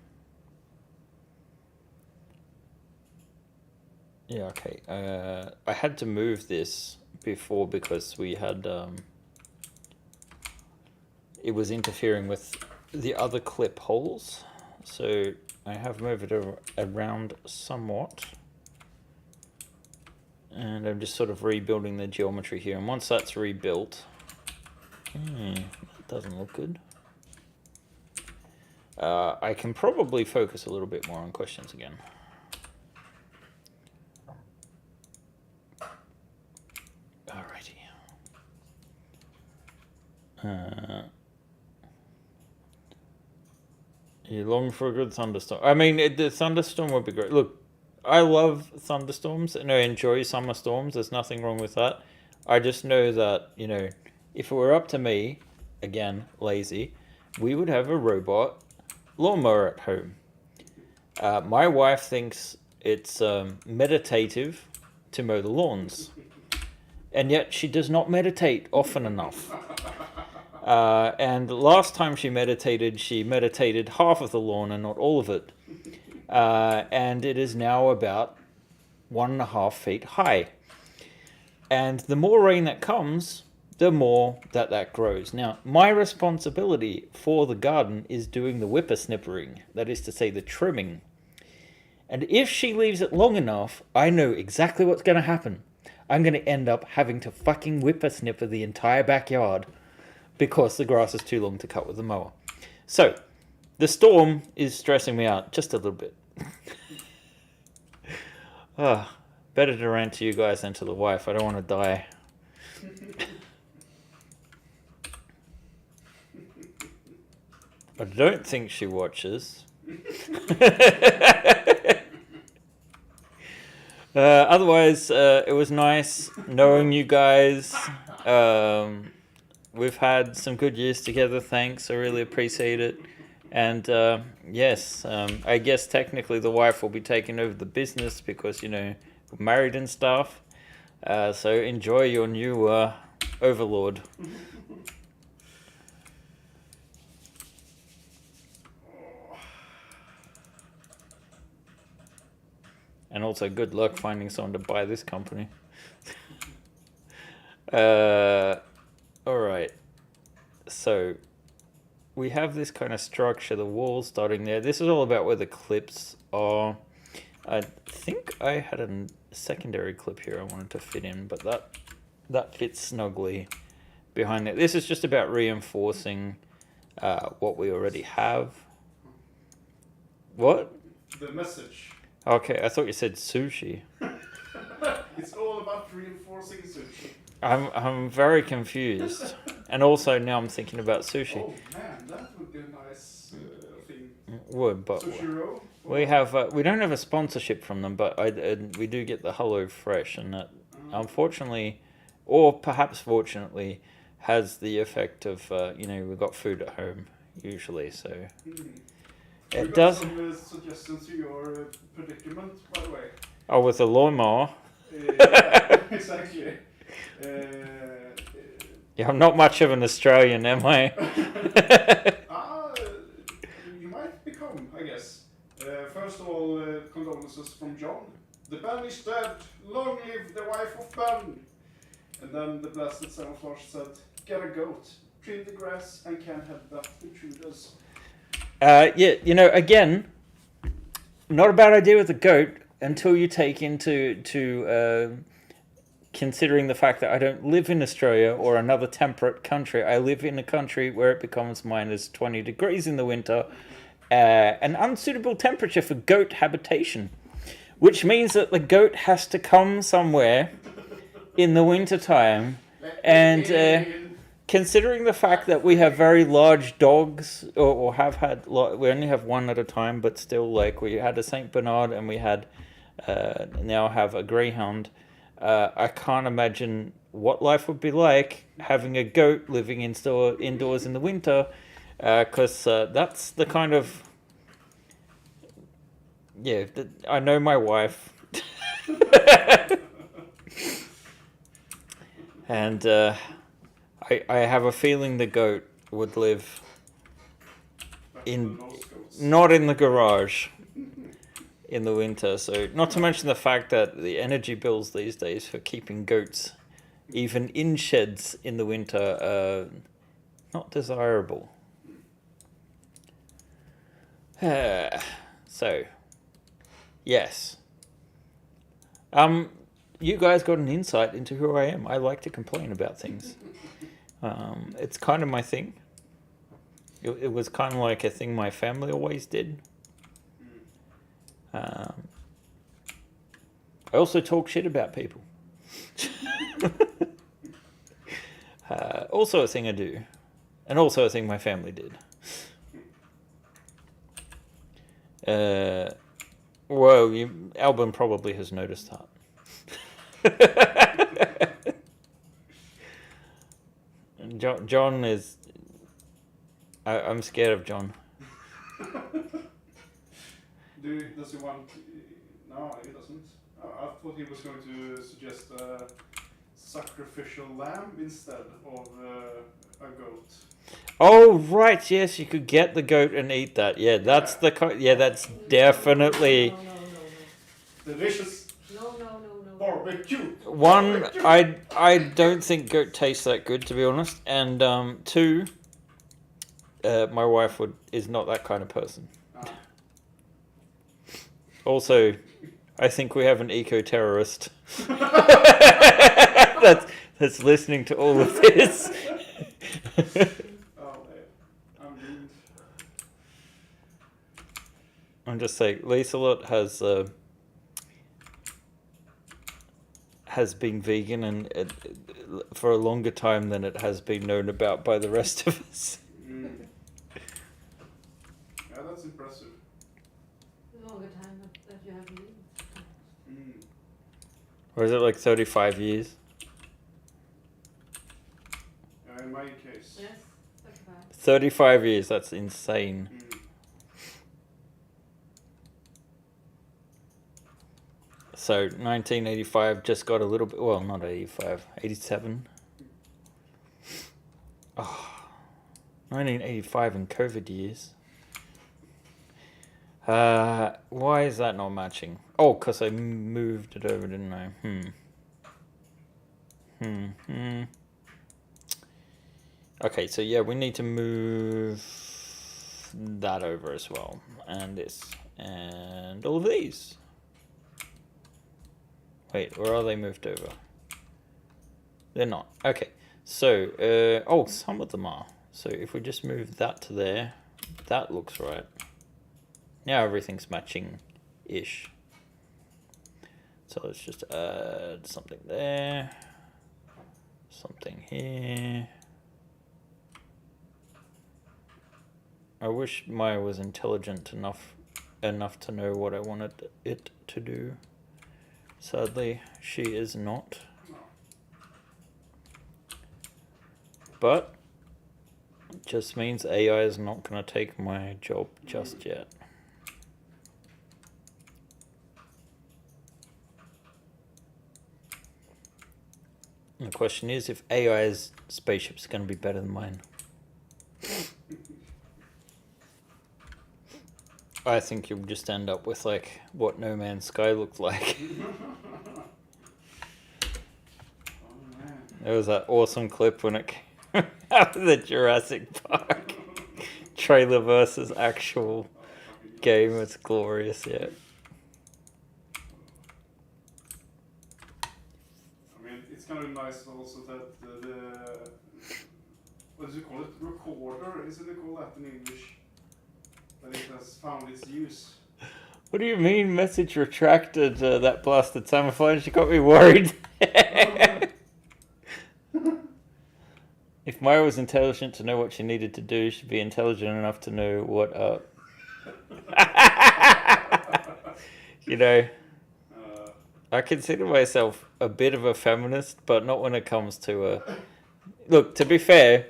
Yeah, okay. I had to move this before because we had it was interfering with the other clip holes. So I have moved it around somewhat. And I'm just sort of rebuilding the geometry here. And once that's rebuilt, that doesn't look good. I can probably focus a little bit more on questions again. Alrighty. You long for a good thunderstorm. I mean, the thunderstorm would be great. Look, I love thunderstorms and I enjoy summer storms. There's nothing wrong with that. I just know that, if it were up to me, again, lazy, we would have a robot lawnmower at home. My wife thinks it's meditative to mow the lawns. And yet she does not meditate often enough. And last time she meditated half of the lawn and not all of it. And it is now about 1.5 feet high. And the more rain that comes, the more that grows. Now, my responsibility for the garden is doing the whippersnippering, that is to say, the trimming. And if she leaves it long enough, I know exactly what's going to happen. I'm going to end up having to fucking whippersnipper the entire backyard because the grass is too long to cut with the mower. So, the storm is stressing me out just a little bit. Better to rant to you guys than to the wife. I don't want to die. I don't think she watches. Otherwise, it was nice knowing you guys. We've had some good years together, thanks. I really appreciate it. And yes, I guess technically the wife will be taking over the business because, you know, we're married and stuff. So enjoy your new overlord. And also good luck finding someone to buy this company. Alright. So, we have this kind of structure, the walls starting there. This is all about where the clips are. I think I had a secondary clip here I wanted to fit in, but that fits snugly behind it. This is just about reinforcing what we already have. What?
The message.
Okay, I thought you said sushi.
It's all about reinforcing sushi.
I'm very confused. And also now I'm thinking about sushi.
Oh man, that would be a nice thing.
Would, but
Sushi roll?
we don't have a sponsorship from them, but we do get the Hello Fresh, and that unfortunately, or perhaps fortunately, has the effect of we've got food at home usually, so it does.
Some suggestions to your predicament, by the way.
Oh, with the lawnmower.
Yeah, exactly.
Yeah, I'm not much of an Australian, am I?
You might become, I guess. First of all, condolences from John. The Ben is dead. Long live the wife of Ben. And then the blasted Samouflage said, get a goat, trim the grass, and can have that intruders.
Again, not a bad idea with the goat until you take into considering the fact that I don't live in Australia or another temperate country. I live in a country where it becomes minus 20 degrees in the winter, an unsuitable temperature for goat habitation, which means that the goat has to come somewhere in the winter time. And considering the fact that we have very large dogs, or have had, we only have one at a time, but still, like, we had a Saint Bernard and we had now have a greyhound. I can't imagine what life would be like having a goat living indoors in the winter, because that's the kind of... Yeah, I know my wife. And I have a feeling the goat would live not in the garage in the winter. So, not to mention the fact that the energy bills these days for keeping goats even in sheds in the winter are not desirable. So, yes. You guys got an insight into who I am. I like to complain about things. It's kind of my thing. It was kind of like a thing my family always did. I also talk shit about people. Also a thing I do. And also a thing my family did. Albin probably has noticed that. John is... I'm scared of John.
Does he want... No, he doesn't. I thought he was going to suggest a sacrificial lamb instead of a goat.
Oh, right, yes, you could get the goat and eat that. Yeah, that's that's definitely...
No.
Delicious.
No.
Barbecue.
One,
Barbecue.
I don't think goat tastes that good, to be honest. And two, my wife is not that kind of person. Also, I think we have an eco-terrorist that's listening to all of this.
Oh, I'm doomed.
I'm just saying, Lieselot has been vegan and for a longer time than it has been known about by the rest of us.
Yeah, that's impressive.
Longer time that you have lived.
Or is it like 35 years?
In my case.
Yes, that's bad.
35 years, that's insane. So 1985 just got a little bit, well, not 85, 87. Oh, 1985 and COVID years. Why is that not matching? Oh, because I moved it over, didn't I? Okay, so yeah, we need to move that over as well. And this. And all of these. Wait, where are they moved over? They're not. Okay, so, oh, some of them are. So if we just move that to there, that looks right. Now everything's matching-ish. So let's just add something there. Something here. I wish Maya was intelligent enough to know what I wanted it to do. Sadly, she is not. But it just means AI is not going to take my job just yet. And the question is if AI's spaceship's going to be better than mine. I think you'll just end up with like what No Man's Sky looked like. There was that awesome clip when it came out of the Jurassic Park trailer versus actual game. It's glorious, yeah.
I mean, it's kind of nice also that the what do you call it? Recorder, isn't it called that in English? That it has found its use.
What do you mean message retracted, that blasted Samophone? She got me worried. If Maya was intelligent to know what she needed to do, she'd be intelligent enough to know what, you know, I consider myself a bit of a feminist, but not when it comes to look, to be fair,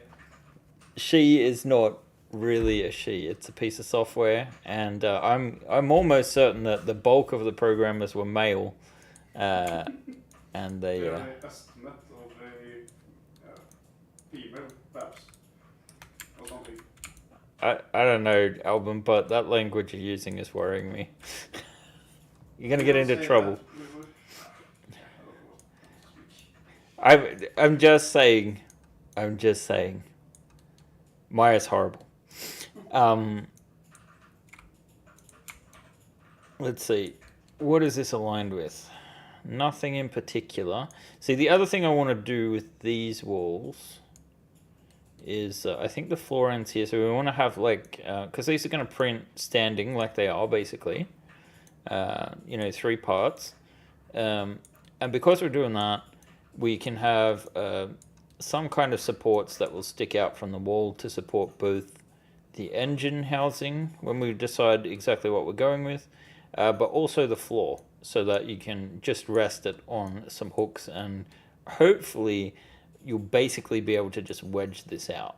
she is not really a she. It's a piece of software, and I'm almost certain that the bulk of the programmers were male, and they.
Estimate of a female, perhaps, or something.
I don't know, Alban, but that language you're using is worrying me. You're gonna get into trouble. I'm just saying. Maya's horrible. Let's see. What is this aligned with? Nothing in particular. See, the other thing I want to do with these walls is, I think the floor ends here. So we want to have like, because these are going to print standing like they are basically. 3 parts. And because we're doing that, we can have some kind of supports that will stick out from the wall to support both the engine housing when we decide exactly what we're going with, but also the floor, so that you can just rest it on some hooks, and hopefully you'll basically be able to just wedge this out.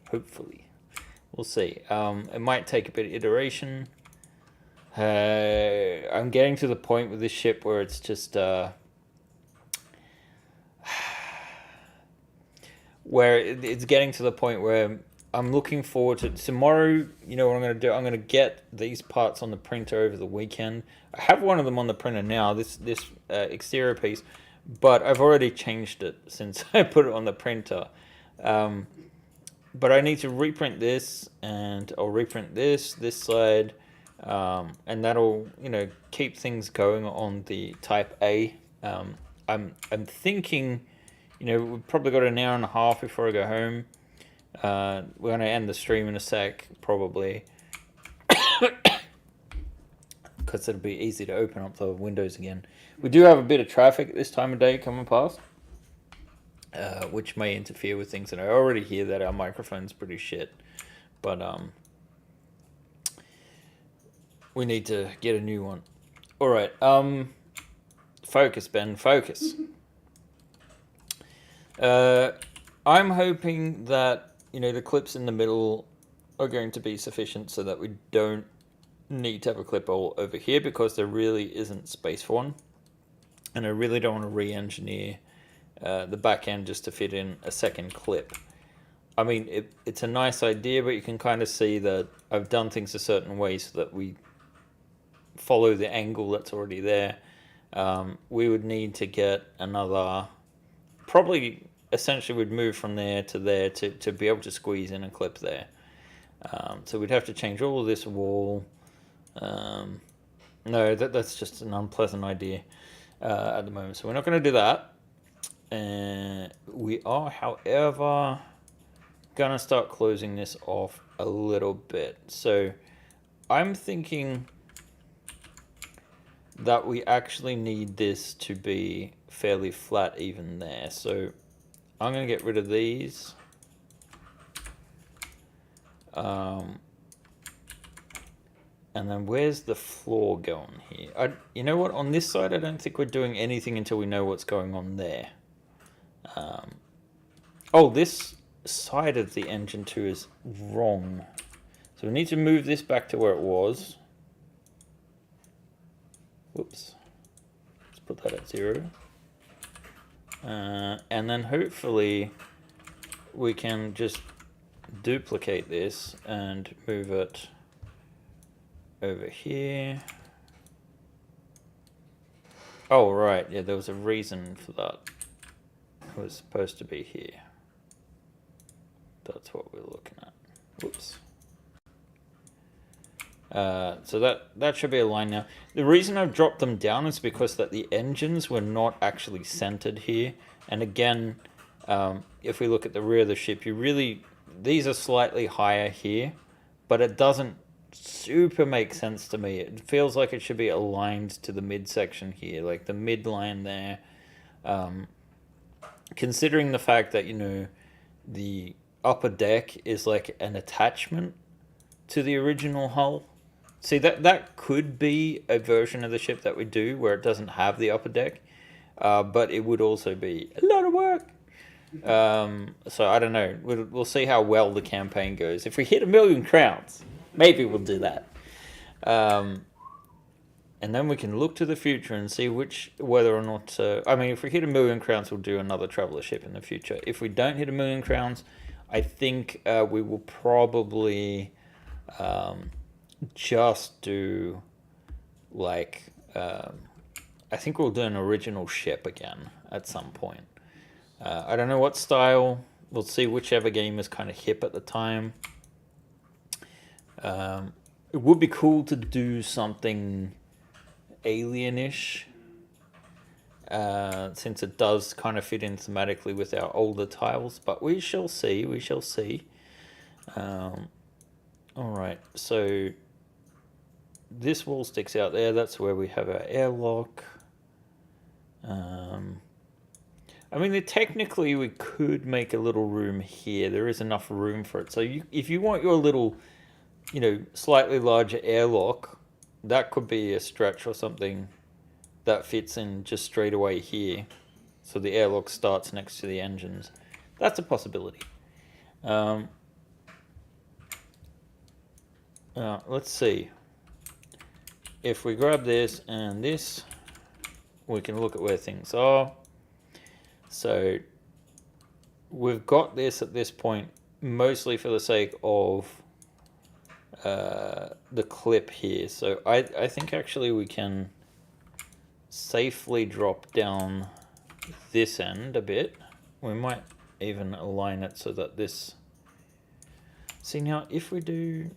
Hopefully. We'll see. It might take a bit of iteration. I'm getting to the point with this ship where it's just where it's getting to the point where I'm looking forward to tomorrow. You know what I'm going to do? I'm going to get these parts on the printer over the weekend. I have one of them on the printer now, this exterior piece, but I've already changed it since I put it on the printer. But I need to reprint this, and I'll reprint this side. and that'll, you know, keep things going on the Type A. I'm thinking, you know, we've probably got an hour and a half before I go home. We're going to end the stream in a sec, probably, because it'll be easy to open up the windows again. We do have a bit of traffic at this time of day coming past, which may interfere with things, and I already hear that our microphone's pretty shit, but we need to get a new one. All right, focus, Ben, focus. I'm hoping that, you know, the clips in the middle are going to be sufficient so that we don't need to have a clip all over here, because there really isn't space for one. And I really don't want to re-engineer the back end just to fit in a second clip. I mean, it's a nice idea, but you can kind of see that I've done things a certain way so that we follow the angle that's already there. We would need to get another, probably essentially we'd move from there to be able to squeeze in a clip there. So we'd have to change all of this wall. No, that's just an unpleasant idea at the moment. So we're not going to do that. We are, however, going to start closing this off a little bit. So I'm thinking that we actually need this to be fairly flat even there. So I'm going to get rid of these. And then where's the floor going here? You know what? On this side, I don't think we're doing anything until we know what's going on there. Oh, this side of the engine too is wrong. So we need to move this back to where it was. Whoops. Let's put that at 0. And then hopefully we can just duplicate this and move it over here. Oh, right. Yeah, there was a reason for that. It was supposed to be here. That's what we're looking at. Whoops. So that should be aligned now. The reason I've dropped them down is because that the engines were not actually centered here. And again, if we look at the rear of the ship, these are slightly higher here, but it doesn't super make sense to me. It feels like it should be aligned to the midsection here, like the midline there. Considering the fact that, you know, the upper deck is like an attachment to the original hull. See, that could be a version of the ship that we do where it doesn't have the upper deck, but it would also be a lot of work. So I don't know. We'll see how well the campaign goes. If we hit 1 million crowns, maybe we'll do that. And then we can look to the future and see whether or not... I mean, if we hit 1 million crowns, we'll do another traveller ship in the future. If we don't hit 1 million crowns, I think we will probably just do, like... I think we'll do an original ship again at some point. I don't know what style. We'll see whichever game is kind of hip at the time. It would be cool to do something alien-ish, since it does kind of fit in thematically with our older tiles, but we shall see, Alright, so this wall sticks out there, that's where we have our airlock. I mean, technically we could make a little room here, there is enough room for it, so if you want your little, you know, slightly larger airlock, that could be a stretch or something that fits in just straight away here. So the airlock starts next to the engines. That's a possibility. Let's see. If we grab this and this, we can look at where things are. So we've got this at this point mostly for the sake of the clip here. So I think actually we can safely drop down this end a bit. We might even align it so that this... See now, if we do...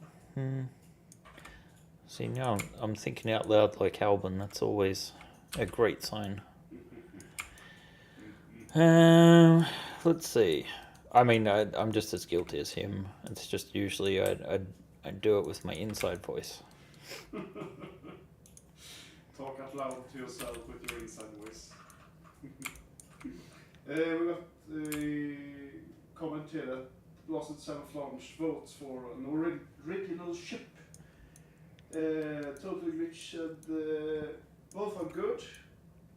See, now I'm thinking out loud like Albin. That's always a great sign. Let's see. I mean, I'm just as guilty as him. It's just usually I do it with my inside voice.
Talk out loud to yourself with your inside voice. We got a comment here that Lost at 7th launch votes for an original ship. Totally Rich said both are good.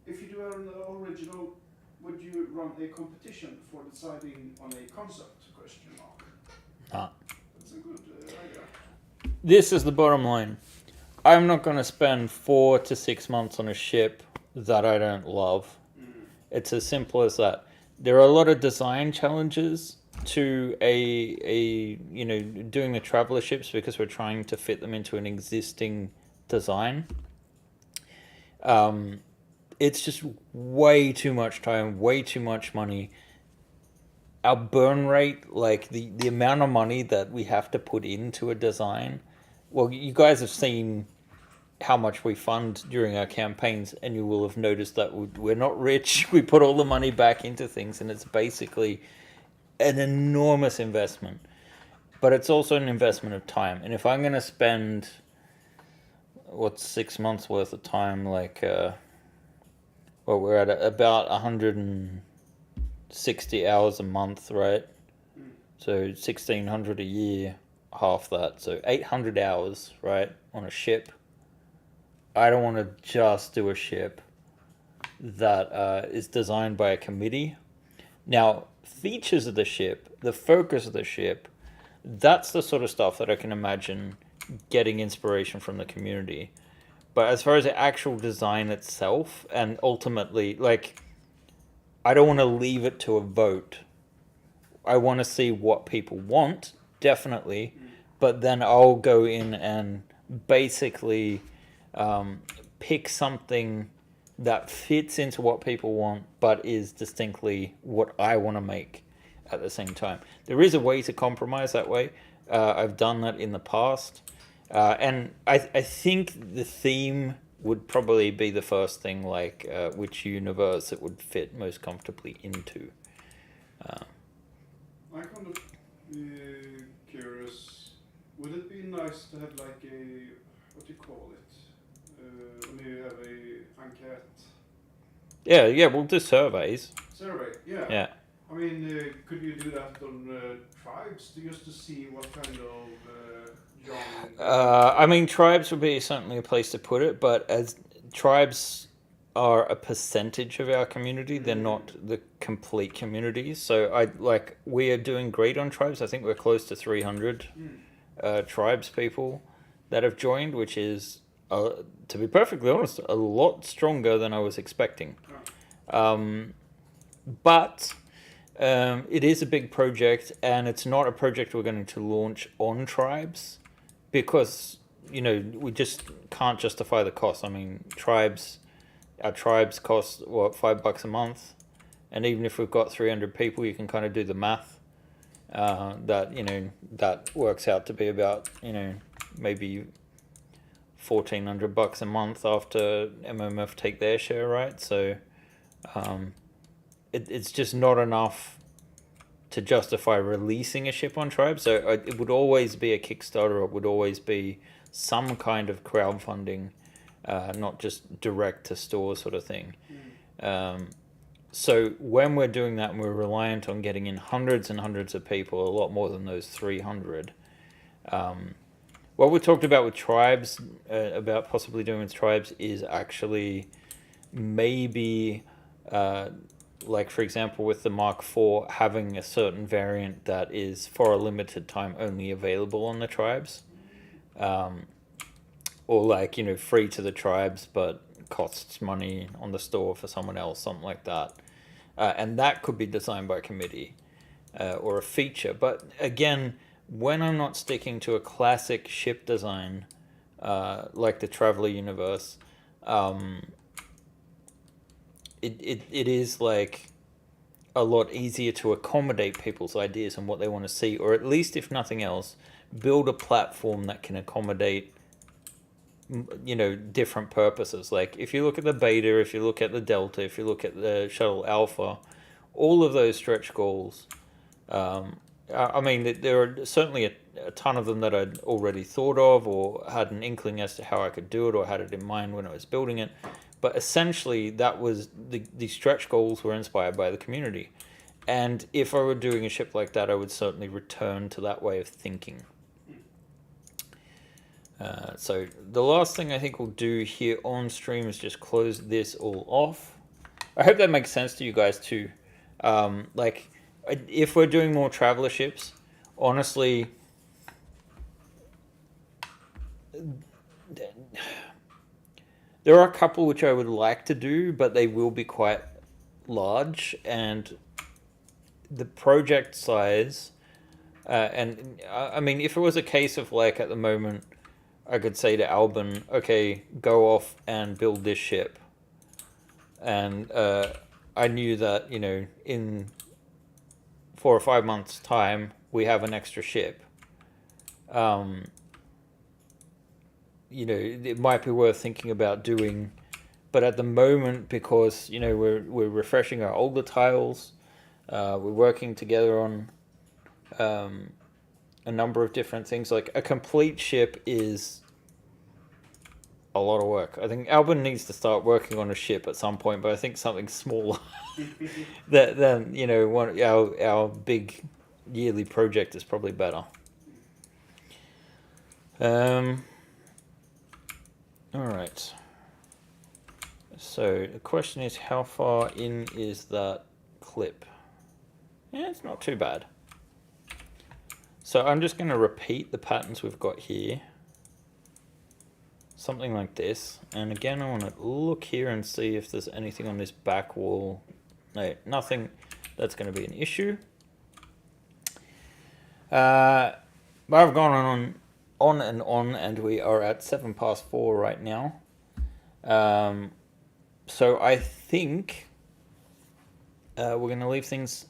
If you do an original, would you run a competition for deciding on a concept? Question mark.
Nah.
That's a good idea.
This is the bottom line. I'm not going to spend 4 to 6 months on a ship that I don't love. It's as simple as that. There are a lot of design challenges to doing the traveler ships because we're trying to fit them into an existing design. It's just way too much time, way too much money. Our burn rate, like the amount of money that we have to put into a design. Well, you guys have seen how much we fund during our campaigns, and you will have noticed that we're not rich. We put all the money back into things, and it's basically an enormous investment. But it's also an investment of time. And if I'm going to spend, 6 months worth of time, we're at about 160 hours a month, right? So 1,600 a year, half that. So 800 hours, right, on a ship. I don't want to just do a ship that is designed by a committee. Now, features of the ship, the focus of the ship, that's the sort of stuff that I can imagine getting inspiration from the community. But as far as the actual design itself, and ultimately, I don't want to leave it to a vote. I want to see what people want, definitely, but then I'll go in and basically pick something that fits into what people want, but is distinctly what I want to make at the same time. There is a way to compromise that way. I've done that in the past. And I think the theme would probably be the first thing, which universe it would fit most comfortably into.
I'm kind of curious. Would it be nice to have what do you call it? When you have a enquete?
Yeah, we'll do surveys.
Survey, yeah.
Yeah.
I mean, could you do that on tribes just to see what kind of
I mean, tribes would be certainly a place to put it, but as tribes are a percentage of our community, they're not the complete community. So we are doing great on tribes. I think we're close to 300 tribes people that have joined, which is, to be perfectly honest, a lot stronger than I was expecting. But it is a big project, and it's not a project we're going to launch on tribes because, we just can't justify the cost. I mean, our tribes cost, $5 a month? And even if we've got 300 people, you can kind of do the math. That works out to be about, maybe $1,400 a month after MMF take their share, right? So it's just not enough to justify releasing a ship on Tribe. So it would always be a Kickstarter. It would always be some kind of crowdfunding, not just direct to store sort of thing. So when we're doing that, and we're reliant on getting in hundreds and hundreds of people, a lot more than those 300. What we talked about with tribes, about possibly doing with tribes, is actually maybe, for example, with the Mark IV, having a certain variant that is for a limited time only available on the tribes. Or free to the tribes, but costs money on the store for someone else, something like that. And that could be designed by a committee or a feature. But again, when I'm not sticking to a classic ship design, like the Traveler universe, it is a lot easier to accommodate people's ideas and what they want to see, or at least, if nothing else, build a platform that can accommodate you know, different purposes. Like if you look at the beta, if you look at the delta, if you look at the shuttle alpha, all of those stretch goals. I mean, there are certainly a ton of them that I'd already thought of or had an inkling as to how I could do it or had it in mind when I was building it. But essentially, that was the stretch goals were inspired by the community. And if I were doing a ship like that, I would certainly return to that way of thinking. So the last thing I think we'll do here on stream is just close this all off. I hope that makes sense to you guys too. Like, if we're doing more traveler ships, honestly, there are a couple which I would like to do, but they will be quite large, and the project size, and I mean, if it was a case of like at the moment, I could say to Albin, okay, go off and build this ship, and I knew that, you know, in 4 or 5 months' time, we have an extra ship. You know, it might be worth thinking about doing, but at the moment, because, you know, we're refreshing our older tiles, we're working together on a number of different things. Like a complete ship is a lot of work. I think Albin needs to start working on a ship at some point, but I think something smaller than you know, our big yearly project is probably better. All right. So the question is, how far in is that clip? Yeah, it's not too bad. So I'm just going to repeat the patterns we've got here. Something like this. And again, I want to look here and see if there's anything on this back wall. No, nothing that's going to be an issue. But I've gone on and on, and we are at 4:07 right now. So I think we're going to leave things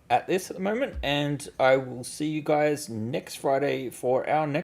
at this at the moment, and I will see you guys next Friday for our next